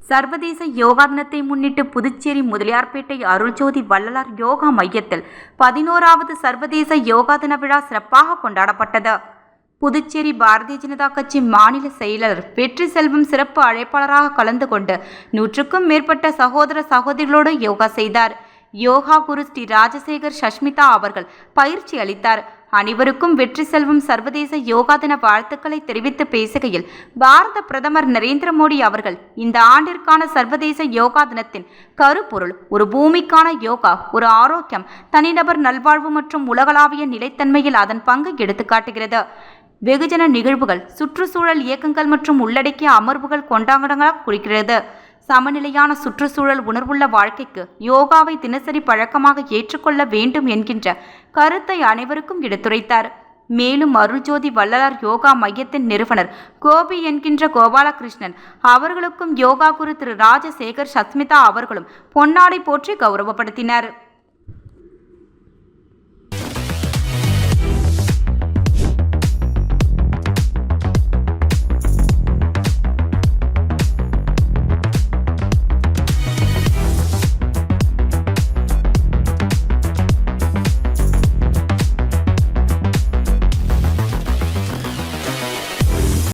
சர்வதேச யோகா தினத்தை முன்னிட்டு புதுச்சேரி முதலியார்பேட்டை அருள்ஜோதி வள்ளலார் யோகா மையத்தில் 11வது சர்வதேச யோகா தின விழா சிறப்பாக கொண்டாடப்பட்டது. புதுச்சேரி பாரதிய ஜனதா கட்சி மாநில செயலர் வெற்றி செல்வம் சிறப்பு அழைப்பாளராக கலந்து கொண்டு 100க்கும் மேற்பட்ட சகோதர சகோதரிகளோடு யோகா செய்தார். யோகா குரு ஸ்ரீ ராஜசேகர் சஷ்மிதா அவர்கள் பயிற்சி அளித்தார். அனைவருக்கும் வெற்றி செல்வம் சர்வதேச யோகா தின வாழ்த்துக்களை தெரிவித்து பேசுகையில், பாரத பிரதமர் நரேந்திர மோடி அவர்கள் இந்த ஆண்டிற்கான சர்வதேச யோகா தினத்தின் கருப்பொருள் ஒரு பூமிக்கான யோகா, ஒரு ஆரோக்கியம், தனிநபர் நல்வாழ்வு மற்றும் உலகளாவிய நிலைத்தன்மையில் அதன் பங்கு எடுத்துக்காட்டுகிறது. வெகுஜன நிகழ்வுகள், சுற்றுச்சூழல் இயக்கங்கள் மற்றும் உள்ளடக்கிய அமர்வுகள் கொண்டாட்டங்களாக குறிக்கிறது. சமநிலையான சுற்றுச்சூழல் உணர்வுள்ள வாழ்க்கைக்கு யோகாவை தினசரி பழக்கமாக ஏற்றுக்கொள்ள வேண்டும் என்கின்ற கருத்தை அனைவருக்கும் எடுத்துரைத்தார். மேலும் அருள்ஜோதி வள்ளலார் யோகா மையத்தின் நிறுவனர் கோபி என்கின்ற கோபாலகிருஷ்ணன் அவர்களுக்கும் யோகா குரு திரு ராஜசேகர் சஸ்மிதா அவர்களும் பொன்னாடை போற்றி கௌரவப்படுத்தினர்.